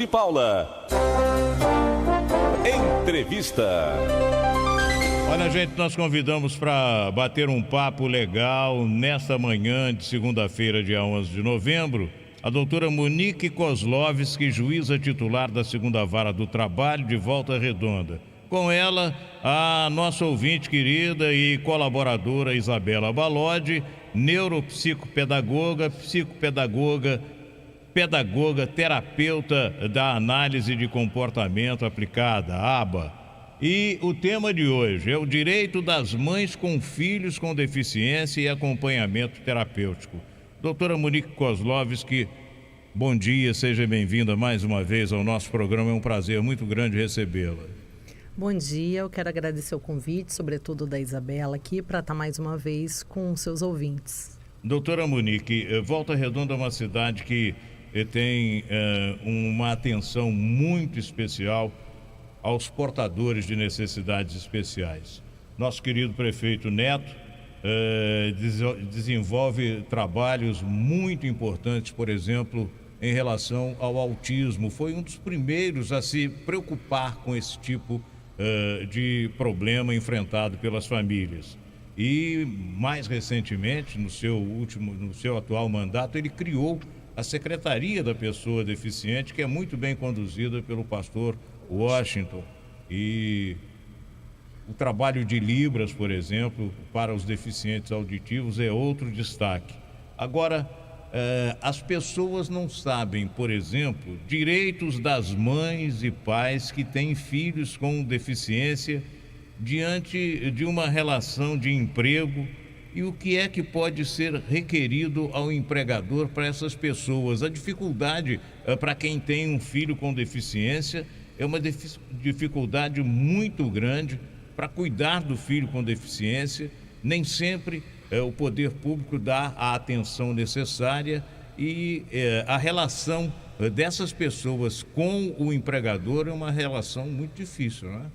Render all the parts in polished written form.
de Paula. Entrevista. Olha, gente, nós convidamos para bater um papo legal nesta manhã de segunda-feira, dia 11 de novembro, a doutora Monique Kozlovski, juíza titular da 2ª Vara do Trabalho de Volta Redonda. Com ela, a nossa ouvinte querida e colaboradora Isabela Balodi, neuropsicopedagoga, pedagoga, terapeuta da análise de comportamento aplicada, ABA. E o tema de hoje é o direito das mães com filhos com deficiência e acompanhamento terapêutico. Doutora Monique Kozlovski, bom dia, seja bem-vinda mais uma vez ao nosso programa, é um prazer muito grande recebê-la. Bom dia, eu quero agradecer o convite, sobretudo da Isabela aqui, para estar mais uma vez com seus ouvintes. Doutora Monique, Volta Redonda é uma cidade que tem uma atenção muito especial aos portadores de necessidades especiais. Nosso querido prefeito Neto desenvolve trabalhos muito importantes, por exemplo, em relação ao autismo. Foi um dos primeiros a se preocupar com esse tipo de problema enfrentado pelas famílias. E, mais recentemente, no seu atual mandato, ele criou a Secretaria da Pessoa Deficiente, que é muito bem conduzida pelo pastor Washington. E o trabalho de Libras, por exemplo, para os deficientes auditivos é outro destaque. Agora, as pessoas não sabem, por exemplo, direitos das mães e pais que têm filhos com deficiência diante de uma relação de emprego e o que é que pode ser requerido ao empregador para essas pessoas. A dificuldade para quem tem um filho com deficiência é uma dificuldade muito grande para cuidar do filho com deficiência. Nem sempre o poder público dá a atenção necessária e a relação dessas pessoas com o empregador é uma relação muito difícil, não é?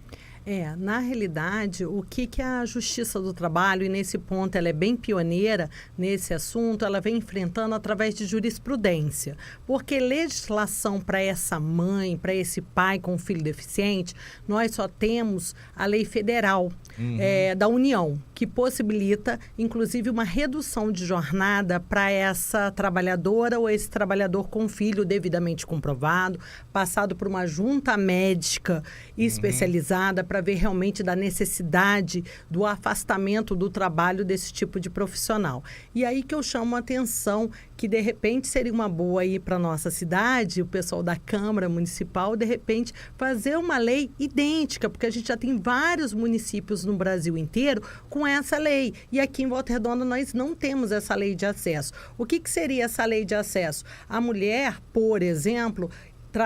Na realidade, o que a Justiça do Trabalho, e nesse ponto ela é bem pioneira nesse assunto, ela vem enfrentando através de jurisprudência. Porque legislação para essa mãe, para esse pai com filho deficiente, nós só temos a lei federal da União, que possibilita, inclusive, uma redução de jornada para essa trabalhadora ou esse trabalhador com filho devidamente comprovado, passado por uma junta médica especializada para ver realmente da necessidade do afastamento do trabalho desse tipo de profissional. E aí que eu chamo a atenção que, de repente, seria uma boa aí para a nossa cidade, o pessoal da Câmara Municipal, de repente, fazer uma lei idêntica, porque a gente já tem vários municípios no Brasil inteiro com essa lei. E aqui em Volta Redonda nós não temos essa lei de acesso. O que seria essa lei de acesso? A mulher, por exemplo,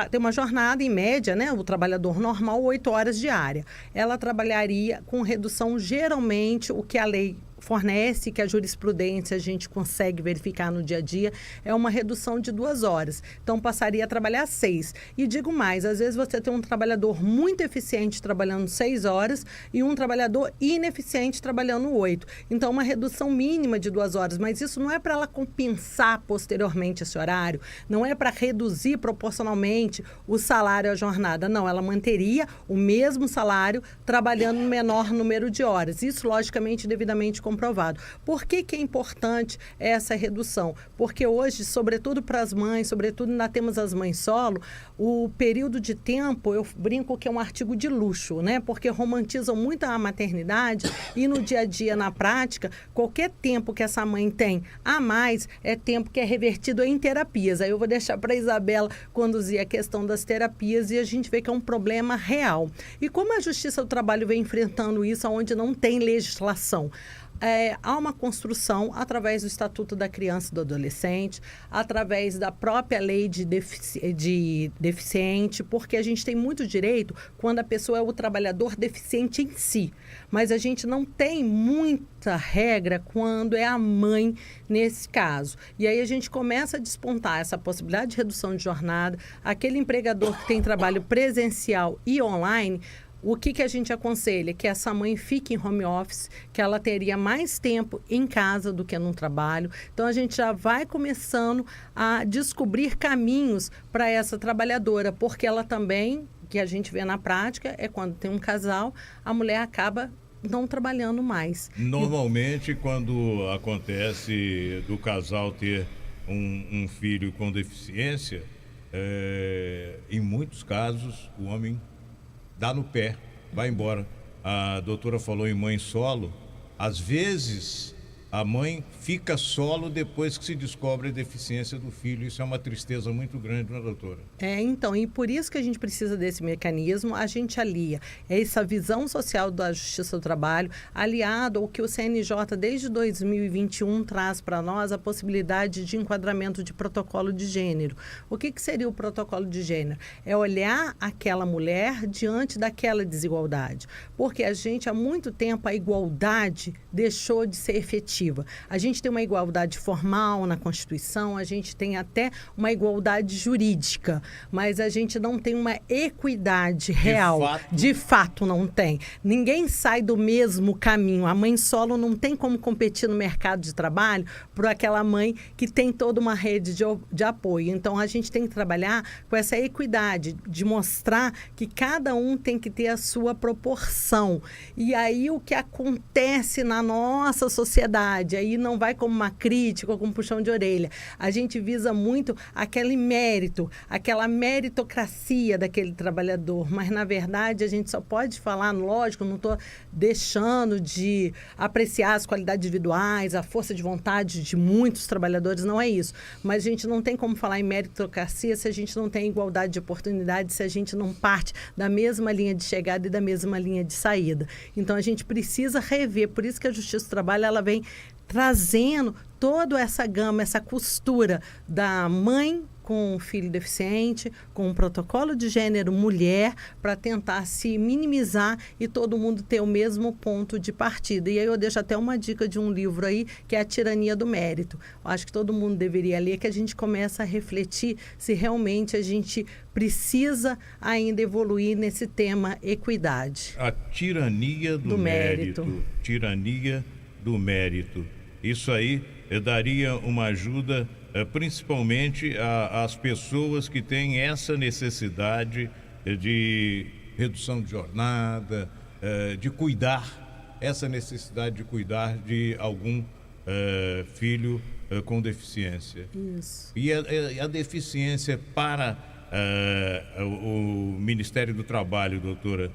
tem uma jornada em média, né? O trabalhador normal, 8 horas diária. Ela trabalharia com redução, geralmente, o que a lei fornece, que a jurisprudência a gente consegue verificar no dia a dia, é uma redução de 2 horas. Então, passaria a trabalhar 6. E digo mais, às vezes você tem um trabalhador muito eficiente trabalhando 6 horas e um trabalhador ineficiente trabalhando 8. Então, uma redução mínima de 2 horas, mas isso não é para ela compensar posteriormente esse horário, não é para reduzir proporcionalmente o salário à jornada, não, ela manteria o mesmo salário trabalhando no menor número de horas. Isso, logicamente, devidamente comprovado. Por que é importante essa redução? Porque hoje, sobretudo para as mães, sobretudo ainda temos as mães solo, o período de tempo, eu brinco que é um artigo de luxo, né? Porque romantizam muito a maternidade e no dia a dia, na prática, qualquer tempo que essa mãe tem a mais é tempo que é revertido em terapias. Aí eu vou deixar para a Isabela conduzir a questão das terapias e a gente vê que é um problema real. E como a Justiça do Trabalho vem enfrentando isso onde não tem legislação? Há uma construção através do Estatuto da Criança e do Adolescente, através da própria lei de deficiente, porque a gente tem muito direito quando a pessoa é o trabalhador deficiente em si, mas a gente não tem muita regra quando é a mãe nesse caso. E aí a gente começa a despontar essa possibilidade de redução de jornada, aquele empregador que tem trabalho presencial e online. O que a gente aconselha? Que essa mãe fique em home office, que ela teria mais tempo em casa do que no trabalho. Então, a gente já vai começando a descobrir caminhos para essa trabalhadora, porque ela também, que a gente vê na prática, é quando tem um casal, a mulher acaba não trabalhando mais. Normalmente, quando acontece do casal ter um filho com deficiência, em muitos casos, o homem dá no pé, vai embora. A doutora falou em mãe solo. Às vezes, a mãe fica solo depois que se descobre a deficiência do filho. Isso é uma tristeza muito grande, não é, doutora? Então, e por isso que a gente precisa desse mecanismo, a gente alia essa visão social da Justiça do Trabalho, aliado ao que o CNJ, desde 2021, traz para nós a possibilidade de enquadramento de protocolo de gênero. O que seria o protocolo de gênero? É olhar aquela mulher diante daquela desigualdade. Porque a gente, há muito tempo, a igualdade deixou de ser efetiva. A gente tem uma igualdade formal na Constituição, a gente tem até uma igualdade jurídica, mas a gente não tem uma equidade real. De fato não tem. Ninguém sai do mesmo caminho. A mãe solo não tem como competir no mercado de trabalho por aquela mãe que tem toda uma rede de apoio. Então, a gente tem que trabalhar com essa equidade, de mostrar que cada um tem que ter a sua proporção. E aí, o que acontece na nossa sociedade, aí não vai como uma crítica ou como um puxão de orelha. A gente visa muito aquele mérito, aquela meritocracia daquele trabalhador, mas na verdade a gente só pode falar, lógico, não estou deixando de apreciar as qualidades individuais, a força de vontade de muitos trabalhadores, não é isso. Mas a gente não tem como falar em meritocracia se a gente não tem igualdade de oportunidades, se a gente não parte da mesma linha de chegada e da mesma linha de saída. Então a gente precisa rever, por isso que a Justiça do Trabalho ela vem trazendo toda essa gama, essa costura da mãe com um filho deficiente, com um protocolo de gênero mulher, para tentar se minimizar e todo mundo ter o mesmo ponto de partida. E aí eu deixo até uma dica de um livro aí, que é A Tirania do Mérito. Eu acho que todo mundo deveria ler, que a gente começa a refletir se realmente a gente precisa ainda evoluir nesse tema equidade. A tirania do mérito. Tirania do mérito. Isso aí daria uma ajuda principalmente às pessoas que têm essa necessidade de redução de jornada, de cuidar, essa necessidade de cuidar de algum filho com deficiência. Isso. E a deficiência para o Ministério do Trabalho, doutora,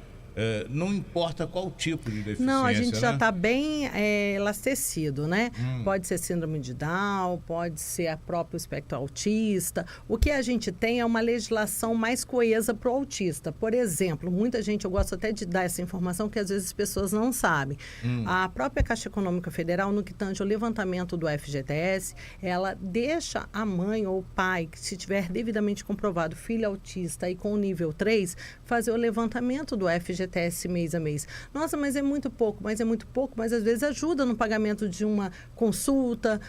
não importa qual tipo de deficiência. Não, a gente já né? está bem elastecido, né? Pode ser síndrome de Down, pode ser a próprio espectro autista. O que a gente tem é uma legislação mais coesa para o autista. Por exemplo, muita gente, eu gosto até de dar essa informação que às vezes as pessoas não sabem. A própria Caixa Econômica Federal, no que tange ao levantamento do FGTS, ela deixa a mãe ou o pai, que se tiver devidamente comprovado filho autista e com nível 3, fazer o levantamento do FGTS mês a mês. Nossa, mas é muito pouco, mas às vezes ajuda no pagamento de uma consulta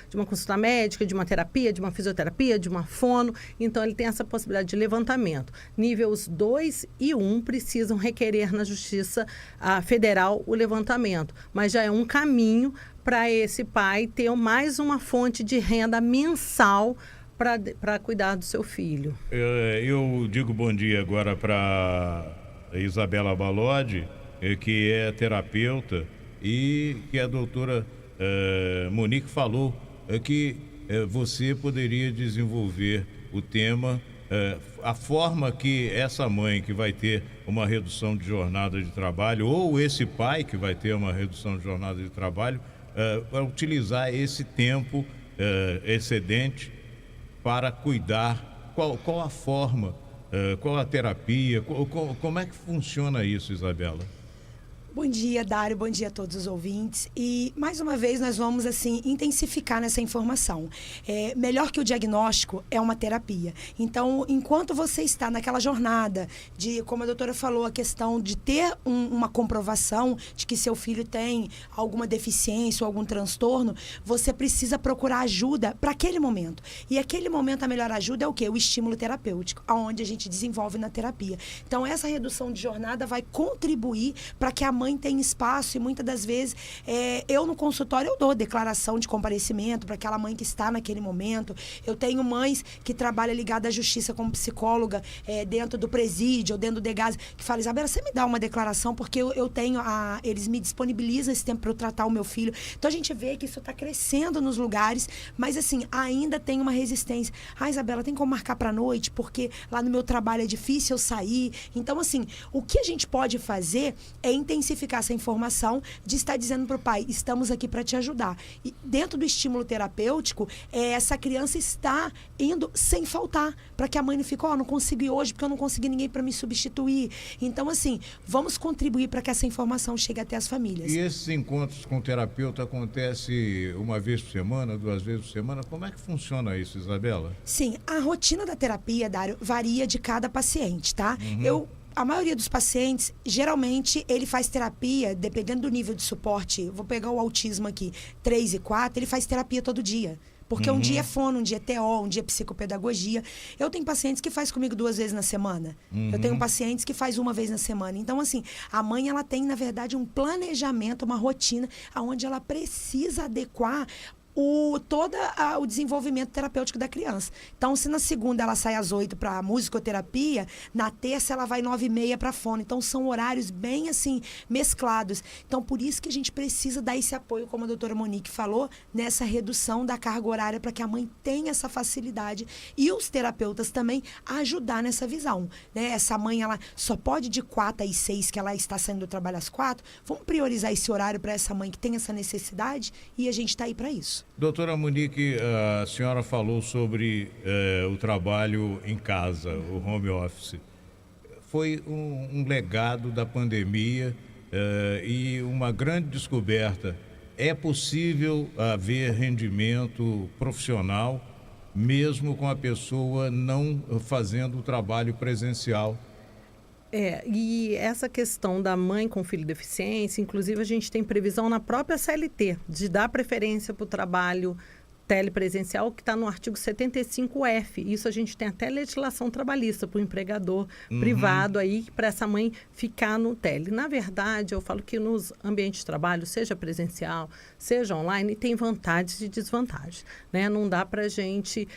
médica, de uma terapia, de uma fisioterapia, de uma fono. Então, ele tem essa possibilidade de levantamento. Níveis 2 e 1 precisam requerer na Justiça Federal o levantamento, mas já é um caminho para esse pai ter mais uma fonte de renda mensal para cuidar do seu filho. Eu digo bom dia agora para Isabela Balodi, que é terapeuta, e que a doutora Monique falou que você poderia desenvolver o tema, a forma que essa mãe que vai ter uma redução de jornada de trabalho, ou esse pai que vai ter uma redução de jornada de trabalho, vai utilizar esse tempo excedente para cuidar. Qual a forma, qual a terapia, como é que funciona isso, Isabela? Bom dia, Dário. Bom dia a todos os ouvintes. E, mais uma vez, nós vamos, assim, intensificar nessa informação. Melhor que o diagnóstico é uma terapia. Então, enquanto você está naquela jornada de, como a doutora falou, a questão de ter uma comprovação de que seu filho tem alguma deficiência ou algum transtorno, você precisa procurar ajuda para aquele momento. E aquele momento, a melhor ajuda é o quê? O estímulo terapêutico, aonde a gente desenvolve na terapia. Então, essa redução de jornada vai contribuir para que a mãe tenha espaço, e muitas das vezes eu no consultório eu dou declaração de comparecimento para aquela mãe que está naquele momento. Eu tenho mães que trabalham ligadas à justiça como psicóloga dentro do presídio ou dentro do DEGAS, que falam: Isabela, você me dá uma declaração porque eu tenho eles me disponibilizam esse tempo para eu tratar o meu filho. Então a gente vê que isso está crescendo nos lugares, mas assim, ainda tem uma resistência. Isabela, tem como marcar para noite porque lá no meu trabalho é difícil eu sair. Então assim, o que a gente pode fazer é intensificar essa informação de estar dizendo para o pai: estamos aqui para te ajudar. E dentro do estímulo terapêutico, essa criança está indo sem faltar, para que a mãe não fique: não consigo ir hoje porque eu não consegui ninguém para me substituir. Então, assim, vamos contribuir para que essa informação chegue até as famílias. E esses encontros com o terapeuta acontecem uma vez por semana, 2 vezes por semana? Como é que funciona isso, Isabela? Sim, a rotina da terapia, Dário, varia de cada paciente, tá? A maioria dos pacientes, geralmente, ele faz terapia, dependendo do nível de suporte. Vou pegar o autismo aqui, 3 e 4, ele faz terapia todo dia. Porque um dia é fono, um dia é TO, um dia é psicopedagogia. Eu tenho pacientes que faz comigo 2 vezes na semana. Eu tenho pacientes que faz 1 vez na semana. Então, assim, a mãe, ela tem, na verdade, um planejamento, uma rotina, onde ela precisa adequar todo o desenvolvimento terapêutico da criança. Então, se na segunda ela sai às 8 para musicoterapia, na terça ela vai 9h30 para fono. Então, são horários bem, assim, mesclados. Então, por isso que a gente precisa dar esse apoio, como a doutora Monique falou, nessa redução da carga horária, para que a mãe tenha essa facilidade e os terapeutas também ajudar nessa visão, né? Essa mãe, ela só pode de 4 às 6, que ela está saindo do trabalho às 4. Vamos priorizar esse horário para essa mãe que tem essa necessidade, e a gente está aí para isso. Doutora Monique, a senhora falou sobre o trabalho em casa, o home office. Foi um legado da pandemia e uma grande descoberta. É possível haver rendimento profissional mesmo com a pessoa não fazendo o trabalho presencial? E essa questão da mãe com filho deficiente, inclusive a gente tem previsão na própria CLT de dar preferência para o trabalho telepresencial, que está no artigo 75F. Isso a gente tem até legislação trabalhista para o empregador privado aí, para essa mãe ficar no tele. Na verdade, eu falo que nos ambientes de trabalho, seja presencial, seja online, tem vantagens e desvantagens, né? Não dá para a gente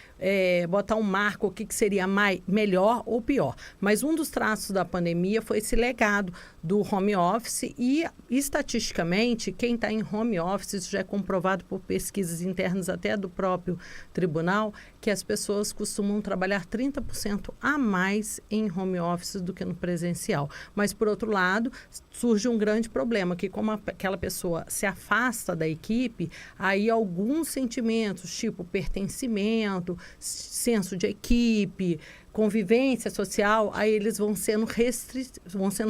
botar um marco, o que seria melhor ou pior. Mas um dos traços da pandemia foi esse legado do home office e, estatisticamente, quem está em home office, isso já é comprovado por pesquisas internas até do próprio tribunal, que as pessoas costumam trabalhar 30% a mais em home office do que no presencial. Mas, por outro lado, surge um grande problema, que como aquela pessoa se afasta da equipe, aí alguns sentimentos, tipo pertencimento, senso de equipe, convivência social, aí eles vão sendo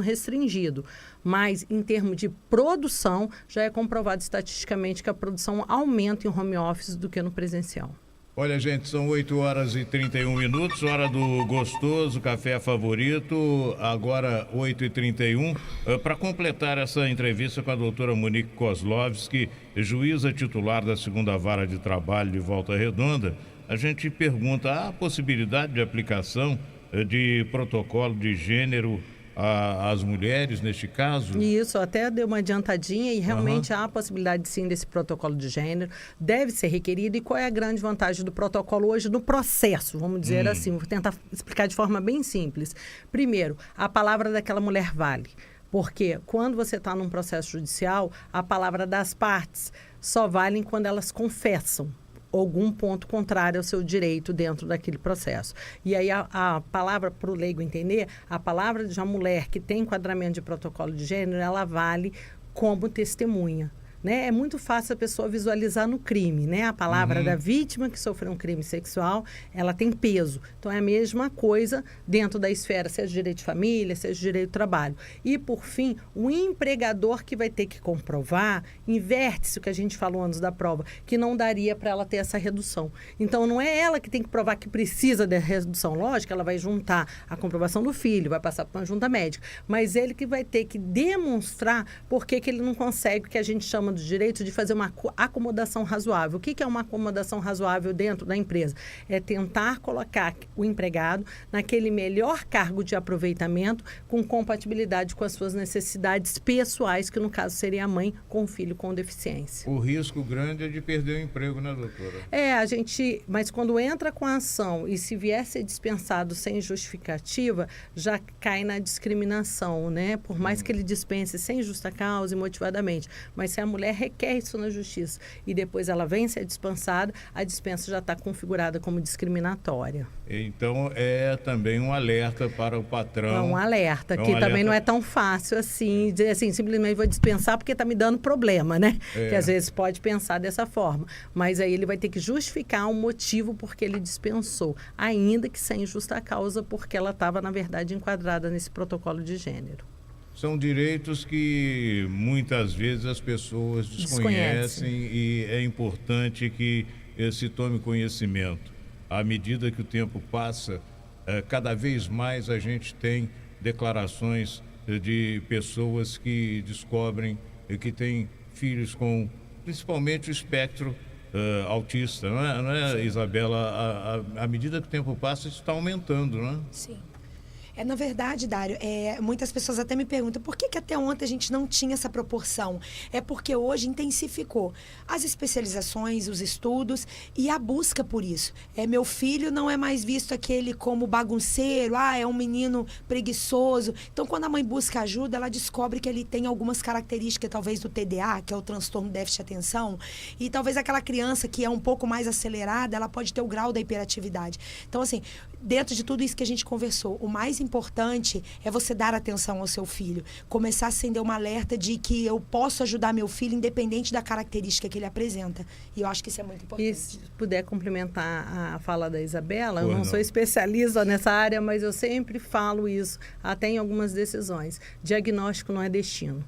restringidos. Mas, em termos de produção, já é comprovado estatisticamente que a produção aumenta em home office do que no presencial. Olha, gente, são 8h31, hora do gostoso café favorito, agora 8h31. Para completar essa entrevista com a doutora Monique Kozlovski, juíza titular da 2ª Vara de Trabalho de Volta Redonda, a gente pergunta: há a possibilidade de aplicação de protocolo de gênero às mulheres, neste caso? Isso, até deu uma adiantadinha e realmente há a possibilidade, sim, desse protocolo de gênero. Deve ser requerido. E qual é a grande vantagem do protocolo hoje no processo? Vamos dizer assim, vou tentar explicar de forma bem simples. Primeiro, a palavra daquela mulher vale. Porque quando você está num processo judicial, a palavra das partes só vale quando elas confessam algum ponto contrário ao seu direito dentro daquele processo. E aí a palavra, para o leigo entender, a palavra de uma mulher que tem enquadramento de protocolo de gênero, ela vale como testemunha. né? É muito fácil a pessoa visualizar no crime, né? A palavra da vítima que sofreu um crime sexual, ela tem peso. Então, é a mesma coisa dentro da esfera, seja direito de família, seja direito do trabalho. E, por fim, o empregador que vai ter que comprovar, inverte-se o que a gente falou antes da prova, que não daria para ela ter essa redução. Então, não é ela que tem que provar que precisa da redução. Lógico, ela vai juntar a comprovação do filho, vai passar por uma junta médica, mas ele que vai ter que demonstrar por que ele não consegue o que a gente chama de direito de fazer uma acomodação razoável. O que é uma acomodação razoável dentro da empresa? É tentar colocar o empregado naquele melhor cargo de aproveitamento com compatibilidade com as suas necessidades pessoais, que no caso seria a mãe com o filho com deficiência. O risco grande é de perder o emprego, né, doutora? Mas quando entra com a ação e se vier ser dispensado sem justificativa, já cai na discriminação, né? Por mais que ele dispense sem justa causa e motivadamente. Mas se a mulher requer isso na justiça e depois ela vem ser dispensada, a dispensa já está configurada como discriminatória. Então, é também um alerta para o patrão. É um alerta, que também não é tão fácil assim, dizer assim, simplesmente vou dispensar porque está me dando problema, né? Que às vezes pode pensar dessa forma. Mas aí ele vai ter que justificar o motivo porque ele dispensou, ainda que sem justa causa, porque ela estava, na verdade, enquadrada nesse protocolo de gênero. São direitos que muitas vezes as pessoas desconhecem e é importante que se tome conhecimento. À medida que o tempo passa, cada vez mais a gente tem declarações de pessoas que descobrem que têm filhos com, principalmente, o espectro autista, não é Isabela? À medida que o tempo passa, isso está aumentando, não é? Sim. Na verdade, Dário, muitas pessoas até me perguntam por que até ontem a gente não tinha essa proporção. É porque hoje intensificou as especializações, os estudos e a busca por isso. Meu filho não é mais visto aquele como bagunceiro, é um menino preguiçoso. Então, quando a mãe busca ajuda, ela descobre que ele tem algumas características, talvez do TDA, que é o transtorno de déficit de atenção, e talvez aquela criança que é um pouco mais acelerada, ela pode ter o grau da hiperatividade. Então, assim, dentro de tudo isso que a gente conversou, o mais importante é você dar atenção ao seu filho. Começar a acender um alerta de que eu posso ajudar meu filho independente da característica que ele apresenta. E eu acho que isso é muito importante. E se puder complementar a fala da Isabela, eu não sou especialista nessa área, mas eu sempre falo isso, até em algumas decisões. Diagnóstico não é destino.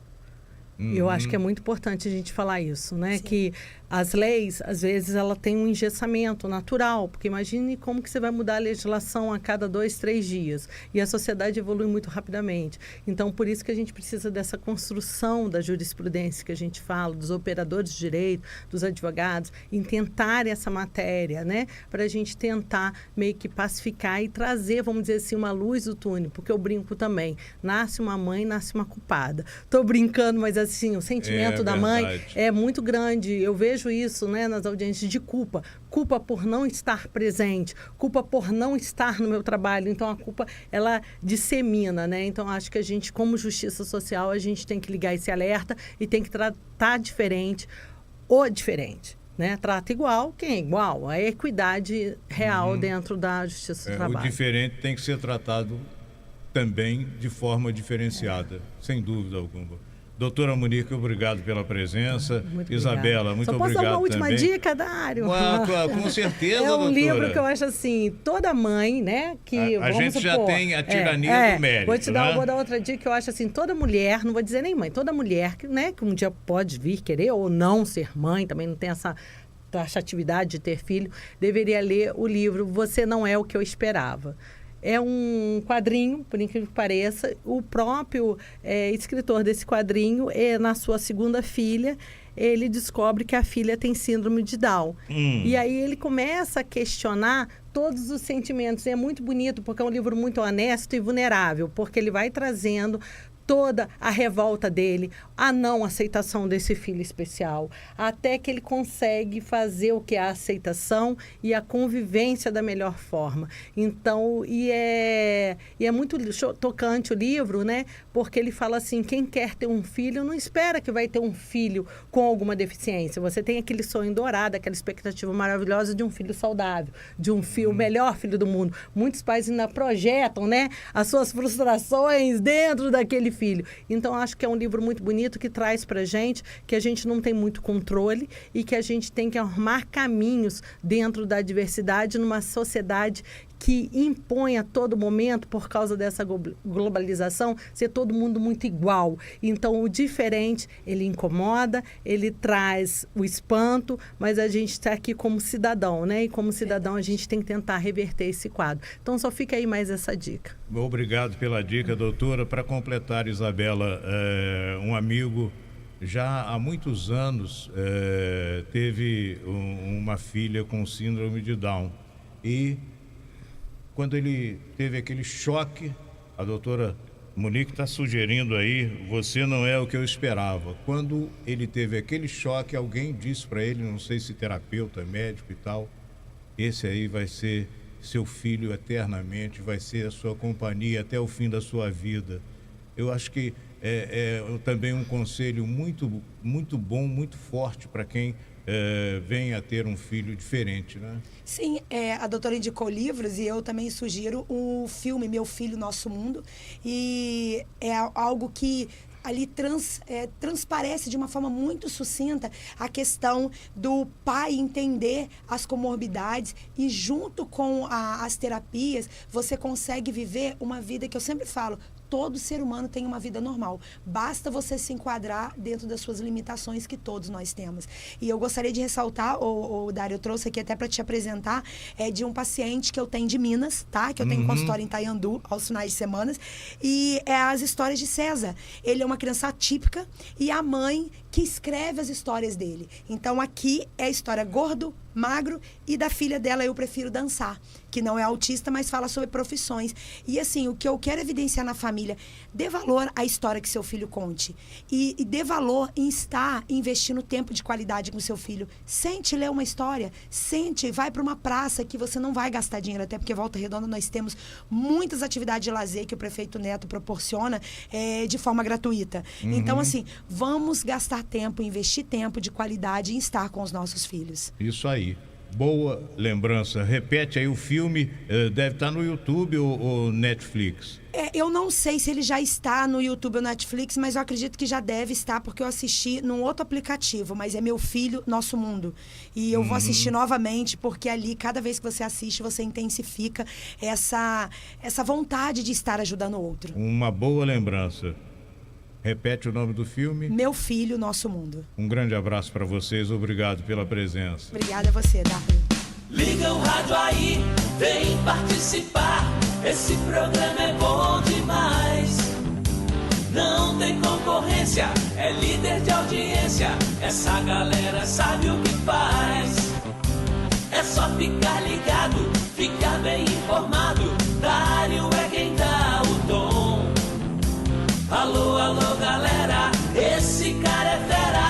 Eu acho que é muito importante a gente falar isso, né? Sim. Que as leis, às vezes, ela tem um engessamento natural, porque imagine como que você vai mudar a legislação a cada 2, 3 dias. E a sociedade evolui muito rapidamente. Então, por isso que a gente precisa dessa construção da jurisprudência que a gente fala, dos operadores de direito, dos advogados, em tentar essa matéria, né? Para a gente tentar meio que pacificar e trazer, vamos dizer assim, uma luz do túnel, porque eu brinco também. Nasce uma mãe, nasce uma culpada. Estou brincando, mas assim, o sentimento da mãe é muito grande. Eu vejo isso, né, nas audiências de culpa. Culpa por não estar presente, culpa por não estar no meu trabalho. Então, a culpa, ela dissemina, né? Então, acho que a gente, como justiça social, a gente tem que ligar esse alerta e tem que tratar diferente ou diferente. Né? Trata igual, quem é igual? A equidade real dentro da justiça do trabalho. O diferente tem que ser tratado também de forma diferenciada, sem dúvida alguma. Doutora Monique, obrigado pela presença. Muito Isabela, muito obrigado também. Só posso dar uma última dica, Dário? Com certeza, doutora. doutora. Livro que eu acho assim, toda mãe, né? Que, a gente já tem a tirania do mérito, Vou dar outra dica que eu acho assim, toda mulher, não vou dizer nem mãe, toda mulher, né, que um dia pode vir querer ou não ser mãe, também não tem essa taxatividade de ter filho, deveria ler o livro Você Não É o Que Eu Esperava. É um quadrinho, por incrível que pareça. O próprio escritor desse quadrinho, na sua segunda filha, ele descobre que a filha tem síndrome de Down. E aí ele começa a questionar todos os sentimentos. E é muito bonito, porque é um livro muito honesto e vulnerável, porque ele vai trazendo toda a revolta dele, a não aceitação desse filho especial, até que ele consegue fazer o que é a aceitação e a convivência da melhor forma. Então, é muito tocante o livro, né? Porque ele fala assim, quem quer ter um filho não espera que vai ter um filho com alguma deficiência. Você tem aquele sonho dourado, aquela expectativa maravilhosa de um filho saudável, de um filho, o melhor filho do mundo. Muitos pais ainda projetam, né, as suas frustrações dentro daquele filho. Então, acho que é um livro muito bonito que traz para gente que a gente não tem muito controle e que a gente tem que arrumar caminhos dentro da diversidade numa sociedade que impõe a todo momento, por causa dessa globalização, ser todo mundo muito igual. Então, o diferente, ele incomoda, ele traz o espanto, mas a gente está aqui como cidadão, né? E como cidadão, a gente tem que tentar reverter esse quadro. Então, só fica aí mais essa dica. Obrigado pela dica, doutora. Para completar, Isabela, um amigo já há muitos anos teve uma filha com síndrome de Down. E quando ele teve aquele choque, a doutora Monique está sugerindo aí, você não é o que eu esperava. Quando ele teve aquele choque, alguém disse para ele, não sei se terapeuta, médico e tal, esse aí vai ser seu filho eternamente, vai ser a sua companhia até o fim da sua vida. Eu acho que é também um conselho muito, muito bom, muito forte para quem vem a ter um filho diferente, né? Sim, a doutora indicou livros e eu também sugiro o filme Meu Filho, Nosso Mundo. E é algo que ali transparece de uma forma muito sucinta a questão do pai entender as comorbidades e junto com as terapias você consegue viver uma vida que eu sempre falo, todo ser humano tem uma vida normal. Basta você se enquadrar dentro das suas limitações que todos nós temos. E eu gostaria de ressaltar, o Dário, eu trouxe aqui até para te apresentar, de um paciente que eu tenho de Minas, tá? Que eu tenho consultório em Taiandu aos finais de semana. E é as histórias de César. Ele é uma criança atípica e a mãe que escreve as histórias dele. Então aqui é a história gordo, magro, e da filha dela Eu Prefiro Dançar, que não é autista, mas fala sobre profissões. E assim, o que eu quero evidenciar na família, dê valor à história que seu filho conte. E dê valor em estar investindo tempo de qualidade com seu filho. Sente ler uma história, sente, vai para uma praça que você não vai gastar dinheiro, até porque Volta Redonda nós temos muitas atividades de lazer que o prefeito Neto proporciona de forma gratuita. Então, assim, vamos gastar tempo, investir tempo de qualidade em estar com os nossos filhos. Isso aí. Boa lembrança. Repete aí o filme, deve estar no YouTube ou Netflix? Eu não sei se ele já está no YouTube ou Netflix, mas eu acredito que já deve estar, porque eu assisti num outro aplicativo, mas é Meu Filho, Nosso Mundo. E eu vou assistir novamente, porque ali, cada vez que você assiste, você intensifica essa vontade de estar ajudando o outro. Uma boa lembrança. Repete o nome do filme. Meu Filho, Nosso Mundo. Um grande abraço para vocês, obrigado pela presença. Obrigada a você, Dário. Liga o rádio aí, vem participar. Esse programa é bom demais. Não tem concorrência, é líder de audiência. Essa galera sabe o que faz. É só ficar ligado, ficar bem informado. Dário é quem dá o tom. Alô, alô, galera, esse cara é fera.